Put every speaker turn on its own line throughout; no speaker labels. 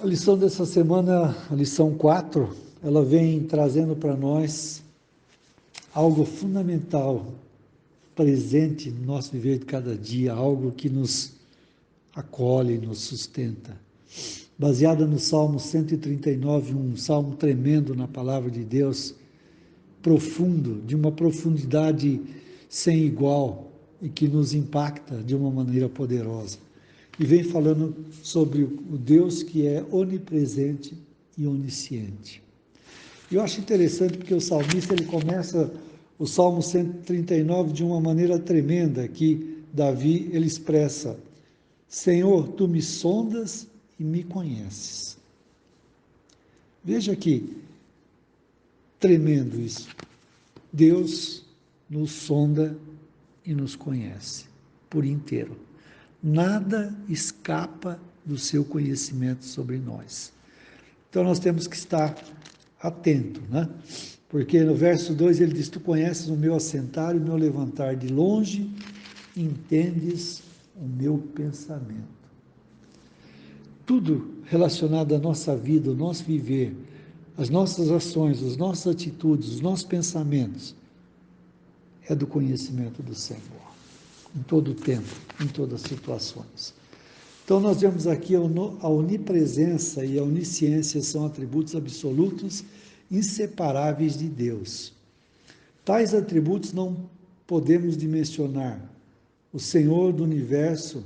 A lição dessa semana, a lição 4, ela vem trazendo para nós algo fundamental, presente no nosso viver de cada dia, algo que nos acolhe, nos sustenta. Baseada no Salmo 139, um salmo tremendo na palavra de Deus, profundo, de uma profundidade sem igual e que nos impacta de uma maneira poderosa. E vem falando sobre o Deus que é onipresente e onisciente. Eu acho interessante porque o salmista ele começa o Salmo 139 de uma maneira tremenda, que Davi ele expressa: Senhor, tu me sondas e me conheces. Veja aqui, tremendo isso. Deus nos sonda e nos conhece por inteiro. Nada escapa do seu conhecimento sobre nós. Então nós temos que estar atento, né? Porque no verso 2 ele diz: Tu conheces o meu assentar e o meu levantar, de longe entendes o meu pensamento. Tudo relacionado à nossa vida, ao nosso viver, as nossas ações, as nossas atitudes, os nossos pensamentos, é do conhecimento do Senhor, em todo o tempo, em todas as situações. Então nós vemos aqui a onipresença e a onisciência são atributos absolutos, inseparáveis de Deus. Tais atributos não podemos dimensionar. O Senhor do universo,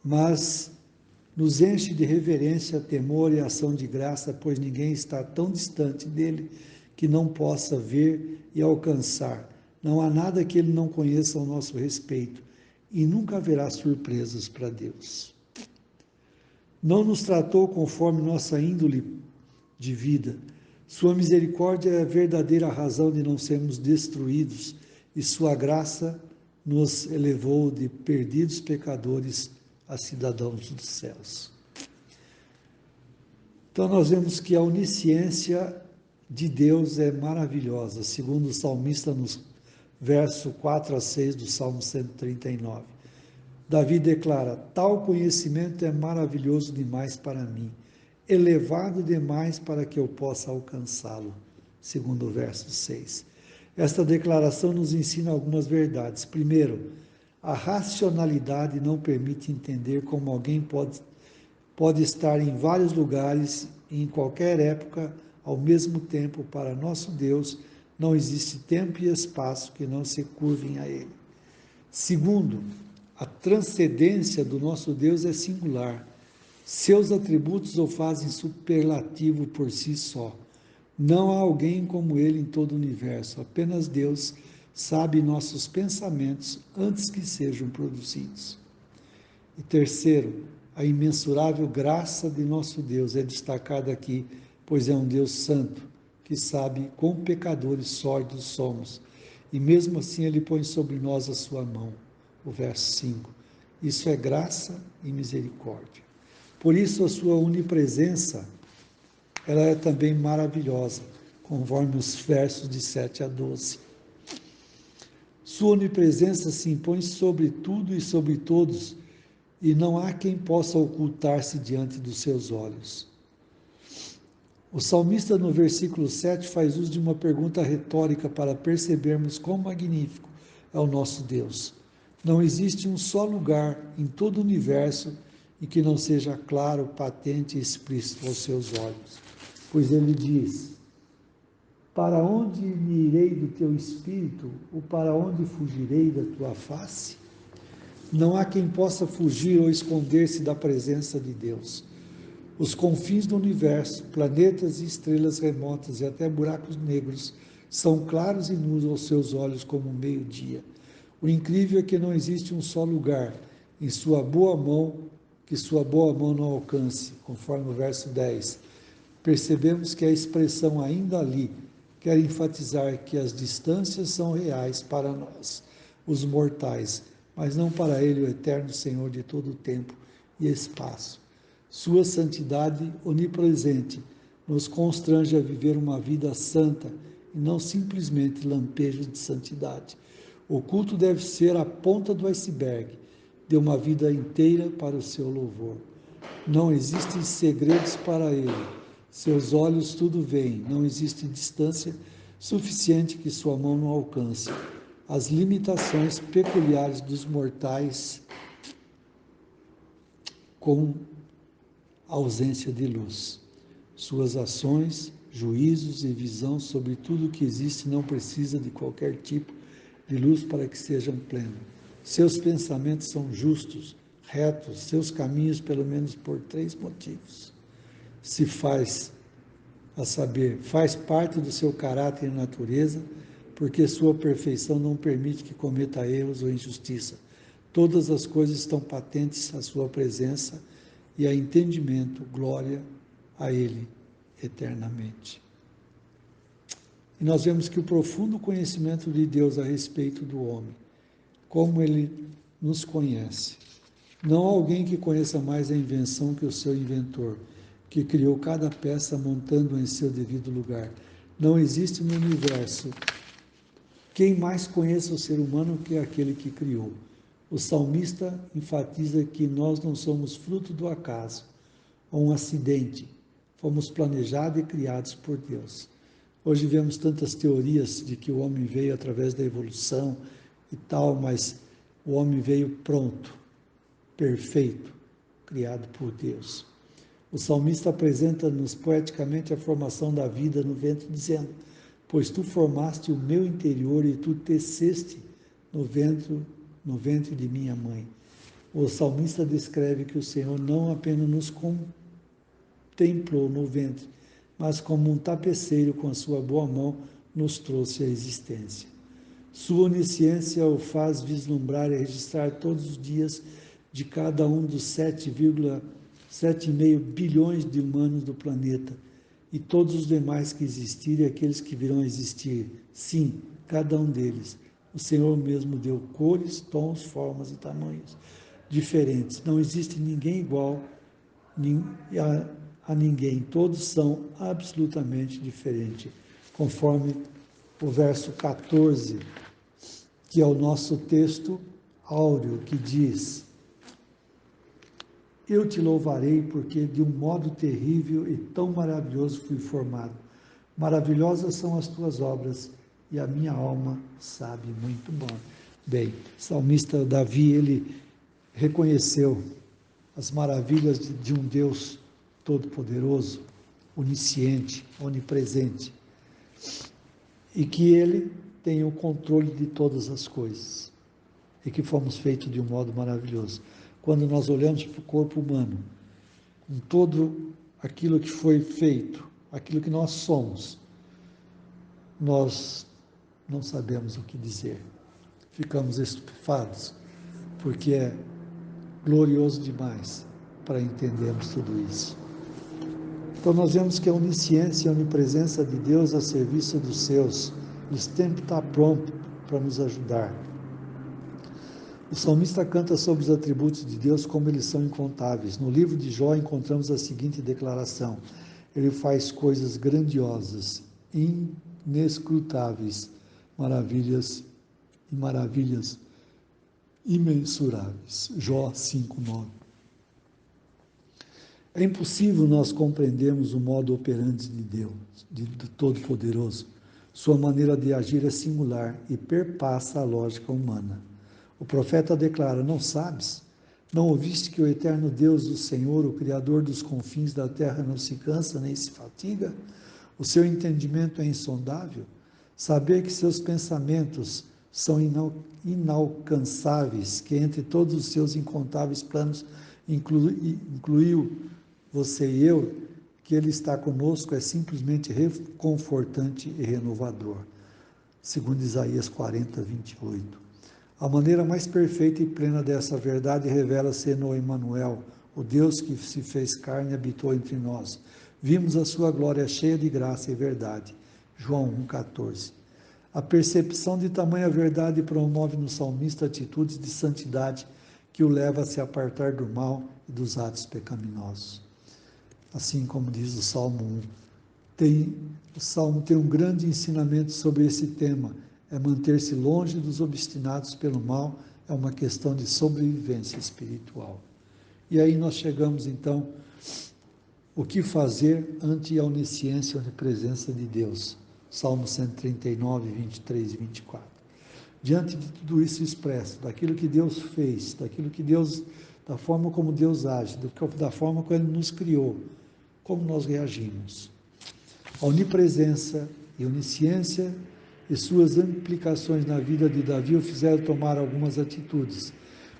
mas nos enche de reverência, temor e ação de graça, pois ninguém está tão distante dele que não possa ver e alcançar. Não há nada que ele não conheça ao nosso respeito e nunca haverá surpresas para Deus. Não nos tratou conforme nossa índole de vida. Sua misericórdia é a verdadeira razão de não sermos destruídos e sua graça nos elevou de perdidos pecadores a cidadãos dos céus. Então nós vemos que a onisciência de Deus é maravilhosa, segundo o salmista nos verso 4 a 6 do Salmo 139. Davi declara: tal conhecimento é maravilhoso demais para mim, elevado demais para que eu possa alcançá-lo, segundo o verso 6. Esta declaração nos ensina algumas verdades. Primeiro, a racionalidade não permite entender como alguém pode estar em vários lugares e em qualquer época ao mesmo tempo. Para nosso Deus não existe tempo e espaço que não se curvem a Ele. Segundo, a transcendência do nosso Deus é singular. Seus atributos o fazem superlativo por si só. Não há alguém como Ele em todo o universo. Apenas Deus sabe nossos pensamentos antes que sejam produzidos. E terceiro, a imensurável graça de nosso Deus é destacada aqui, pois é um Deus santo, que sabe quão pecadores sórdidos somos, e mesmo assim Ele põe sobre nós a sua mão. O verso 5. Isso é graça e misericórdia. Por isso a sua onipresença, ela é também maravilhosa, conforme os versos de 7 a 12. Sua onipresença se impõe sobre tudo e sobre todos, e não há quem possa ocultar-se diante dos seus olhos. O salmista, no versículo 7, faz uso de uma pergunta retórica para percebermos quão magnífico é o nosso Deus. Não existe um só lugar em todo o universo em que não seja claro, patente e explícito aos seus olhos. Pois ele diz: para onde me irei do teu espírito, ou para onde fugirei da tua face? Não há quem possa fugir ou esconder-se da presença de Deus. Os confins do universo, planetas e estrelas remotas e até buracos negros são claros e nus aos seus olhos como o meio-dia. O incrível é que não existe um só lugar em sua boa mão que sua boa mão não alcance, conforme o verso 10. Percebemos que a expressão ainda ali quer enfatizar que as distâncias são reais para nós, os mortais, mas não para Ele, o eterno Senhor de todo o tempo e espaço. Sua santidade onipresente nos constrange a viver uma vida santa e não simplesmente lampejos de santidade. O culto deve ser a ponta do iceberg de uma vida inteira para o seu louvor. Não existem segredos para ele. Seus olhos tudo veem. Não existe distância suficiente que sua mão não alcance. As limitações peculiares dos mortais com ausência de luz. Suas ações, juízos e visão sobre tudo o que existe não precisa de qualquer tipo de luz para que sejam plenos. Seus pensamentos são justos, retos, seus caminhos pelo menos por 3 motivos. Se faz, a saber, faz parte do seu caráter e natureza, porque sua perfeição não permite que cometa erros ou injustiça. Todas as coisas estão patentes à sua presença e a entendimento, glória a Ele eternamente. E nós vemos que o profundo conhecimento de Deus a respeito do homem, como Ele nos conhece. Não há alguém que conheça mais a invenção que o seu inventor, que criou cada peça montando-a em seu devido lugar. Não existe no universo quem mais conheça o ser humano que aquele que criou. O salmista enfatiza que nós não somos fruto do acaso, ou um acidente. Fomos planejados e criados por Deus. Hoje vemos tantas teorias de que o homem veio através da evolução e tal, mas o homem veio pronto, perfeito, criado por Deus. O salmista apresenta-nos poeticamente a formação da vida no ventre, dizendo: pois tu formaste o meu interior e tu teceste no ventre de minha mãe. O salmista descreve que o Senhor não apenas nos contemplou no ventre, mas como um tapeceiro com a sua boa mão nos trouxe à existência. Sua onisciência o faz vislumbrar e registrar todos os dias de cada um dos 7,5 bilhões de humanos do planeta, e todos os demais que existirem e aqueles que virão a existir. Sim, cada um deles. O Senhor mesmo deu cores, tons, formas e tamanhos diferentes. Não existe ninguém igual a ninguém. Todos são absolutamente diferentes. Conforme o verso 14, que é o nosso texto áureo, que diz: eu te louvarei porque de um modo terrível e tão maravilhoso fui formado. Maravilhosas são as tuas obras e a minha alma sabe muito bom. Bem, o salmista Davi, ele reconheceu as maravilhas de um Deus todo-poderoso, onisciente, onipresente, e que ele tem o controle de todas as coisas, e que fomos feitos de um modo maravilhoso. Quando nós olhamos para o corpo humano, com todo aquilo que foi feito, aquilo que nós somos, nós não sabemos o que dizer. Ficamos estupefatos, porque é glorioso demais para entendermos tudo isso. Então nós vemos que a onisciência e a onipresença de Deus a serviço dos seus, Ele sempre está pronto para nos ajudar. O salmista canta sobre os atributos de Deus como eles são incontáveis. No livro de Jó encontramos a seguinte declaração: ele faz coisas grandiosas, inescrutáveis, maravilhas imensuráveis. Jó 5:9. É impossível nós compreendermos o modo operante de Deus, de Todo-Poderoso. Sua maneira de agir é singular e perpassa a lógica humana. O profeta declara: não sabes? Não ouviste que o eterno Deus, o Senhor, o Criador dos confins da terra, não se cansa nem se fatiga? O seu entendimento é insondável? Saber que seus pensamentos são inalcançáveis, que entre todos os seus incontáveis planos incluiu você e eu, que Ele está conosco, é simplesmente reconfortante e renovador. Segundo Isaías 40:28. A maneira mais perfeita e plena dessa verdade revela-se no Emmanuel, o Deus que se fez carne e habitou entre nós. Vimos a sua glória cheia de graça e verdade. João 1,14. A percepção de tamanha verdade promove no salmista atitudes de santidade que o leva a se apartar do mal e dos atos pecaminosos. Assim como diz o Salmo 1. O Salmo tem um grande ensinamento sobre esse tema. É manter-se longe dos obstinados pelo mal, é uma questão de sobrevivência espiritual. E aí nós chegamos então, o que fazer ante a onisciência e onipresença de Deus? Salmo 139, 23 e 24. Diante de tudo isso expresso, daquilo que Deus fez, daquilo que Deus, da forma como Deus age, da forma como Ele nos criou, como nós reagimos? A onipresença e onisciência e suas implicações na vida de Davi o fizeram tomar algumas atitudes.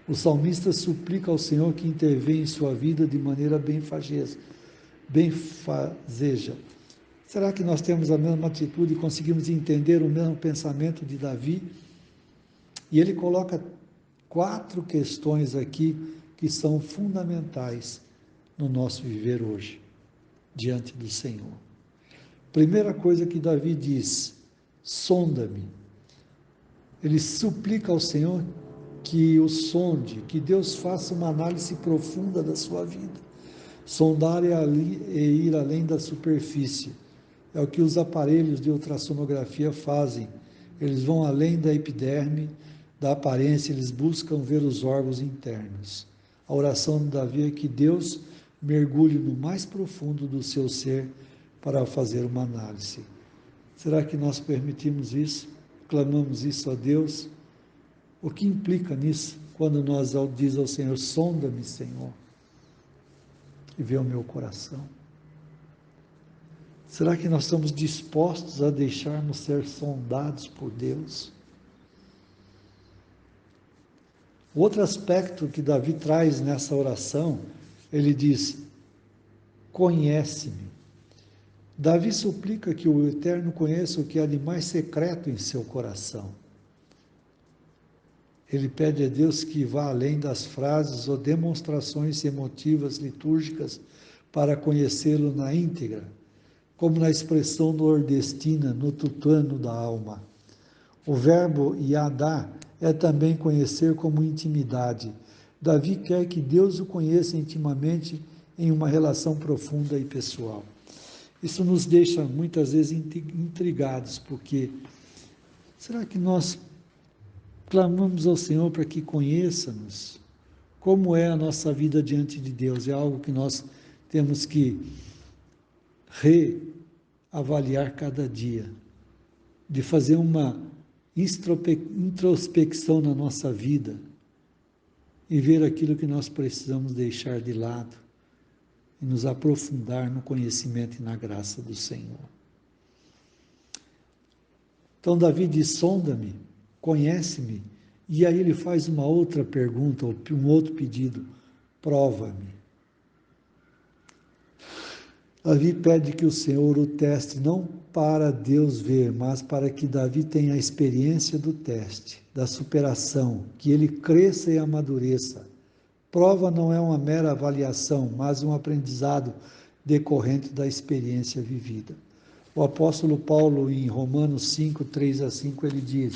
O salmista suplica ao Senhor que intervenha em sua vida de maneira benfazeja. Será que nós temos a mesma atitude e conseguimos entender o mesmo pensamento de Davi? E ele coloca 4 questões aqui que são fundamentais no nosso viver hoje, diante do Senhor. Primeira coisa que Davi diz: sonda-me. Ele suplica ao Senhor que o sonde, que Deus faça uma análise profunda da sua vida. Sondar e ir além da superfície. É o que os aparelhos de ultrassonografia fazem. Eles vão além da epiderme, da aparência, eles buscam ver os órgãos internos. A oração de Davi é que Deus mergulhe no mais profundo do seu ser para fazer uma análise. Será que nós permitimos isso? Clamamos isso a Deus? O que implica nisso quando nós diz ao Senhor: sonda-me, Senhor, e vê o meu coração? Será que nós estamos dispostos a deixarmos ser sondados por Deus? Outro aspecto que Davi traz nessa oração, ele diz: conhece-me. Davi suplica que o Eterno conheça o que há de mais secreto em seu coração. Ele pede a Deus que vá além das frases ou demonstrações emotivas litúrgicas para conhecê-lo na íntegra, como na expressão nordestina, no tutano da alma. O verbo yadá é também conhecer como intimidade. Davi quer que Deus o conheça intimamente em uma relação profunda e pessoal. Isso nos deixa muitas vezes intrigados, porque será que nós clamamos ao Senhor para que conheça-nos? Como é a nossa vida diante de Deus? É algo que nós temos que reavaliar cada dia, de fazer uma introspecção na nossa vida e ver aquilo que nós precisamos deixar de lado e nos aprofundar no conhecimento e na graça do Senhor. Então Davi diz: sonda-me, conhece-me, e aí ele faz uma outra pergunta, um outro pedido: prova-me. Davi pede que o Senhor o teste, não para Deus ver, mas para que Davi tenha a experiência do teste, da superação, que ele cresça e amadureça. Prova não é uma mera avaliação, mas um aprendizado decorrente da experiência vivida. O apóstolo Paulo, em Romanos 5, 3 a 5, ele diz: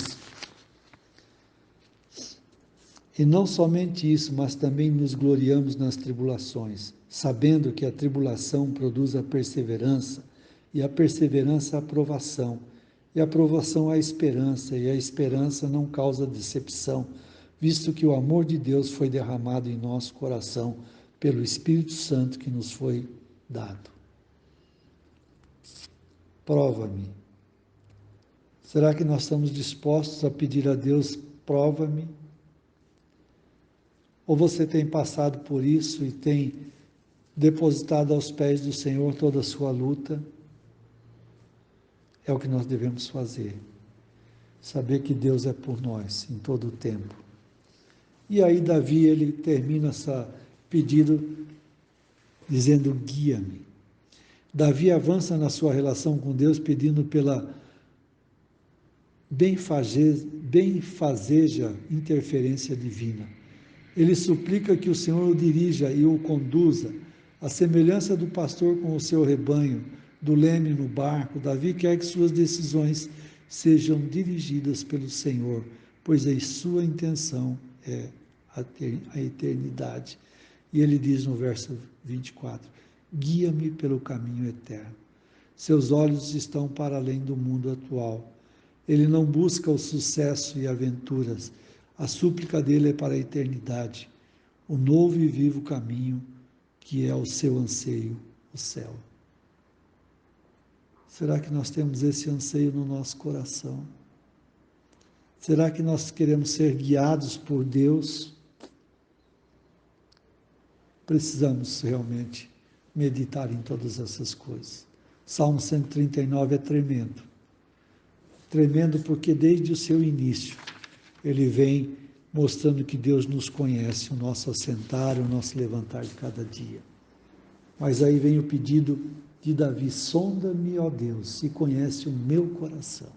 e não somente isso, mas também nos gloriamos nas tribulações, sabendo que a tribulação produz a perseverança, e a perseverança a aprovação, e a aprovação a esperança, e a esperança não causa decepção, visto que o amor de Deus foi derramado em nosso coração pelo Espírito Santo que nos foi dado. Prova-me. Será que nós estamos dispostos a pedir a Deus: prova-me? Ou você tem passado por isso e tem depositado aos pés do Senhor toda a sua luta? É o que nós devemos fazer. Saber que Deus é por nós em todo o tempo. E aí Davi, ele termina esse pedido dizendo: guia-me. Davi avança na sua relação com Deus pedindo pela benfazeja interferência divina. Ele suplica que o Senhor o dirija e o conduza, à semelhança do pastor com o seu rebanho, do leme no barco. Davi quer que suas decisões sejam dirigidas pelo Senhor, pois a sua intenção é a eternidade. E ele diz no verso 24: guia-me pelo caminho eterno. Seus olhos estão para além do mundo atual. Ele não busca o sucesso e aventuras. A súplica dele é para a eternidade. o novo e vivo caminho que é o seu anseio, o céu. Será que nós temos esse anseio no nosso coração? Será que nós queremos ser guiados por Deus? Precisamos realmente meditar em todas essas coisas. Salmo 139 é tremendo. Tremendo porque desde o seu início ele vem mostrando que Deus nos conhece, o nosso assentar, o nosso levantar de cada dia. Mas aí vem o pedido de Davi: sonda-me, ó Deus, e conhece o meu coração.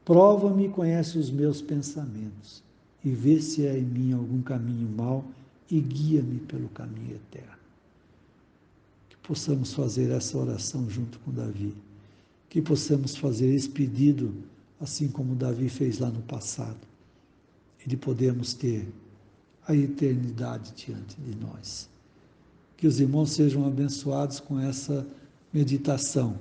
Prova-me e conhece os meus pensamentos, e vê se há em mim algum caminho mau, e guia-me pelo caminho eterno. Que possamos fazer essa oração junto com Davi, que possamos fazer esse pedido, assim como Davi fez lá no passado, e de podermos ter a eternidade diante de nós. Que os irmãos sejam abençoados com essa meditação,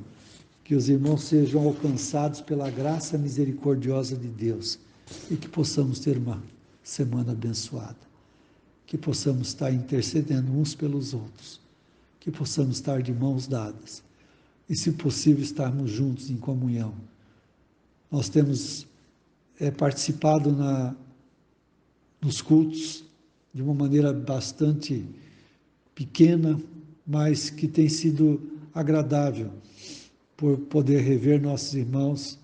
que os irmãos sejam alcançados pela graça misericordiosa de Deus e que possamos ter uma semana abençoada, que possamos estar intercedendo uns pelos outros, que possamos estar de mãos dadas e, se possível, estarmos juntos em comunhão. Nós temos participado nos cultos de uma maneira bastante pequena, mas que tem sido agradável, por poder rever nossos irmãos,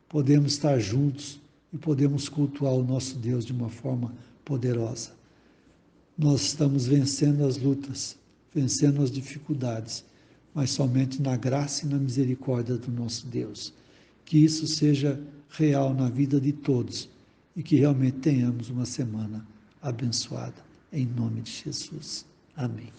podemos estar juntos e podemos cultuar o nosso Deus de uma forma poderosa. Nós estamos vencendo as lutas, vencendo as dificuldades, mas somente na graça e na misericórdia do nosso Deus. Que isso seja real na vida de todos e que realmente tenhamos uma semana abençoada. Em nome de Jesus. Amém.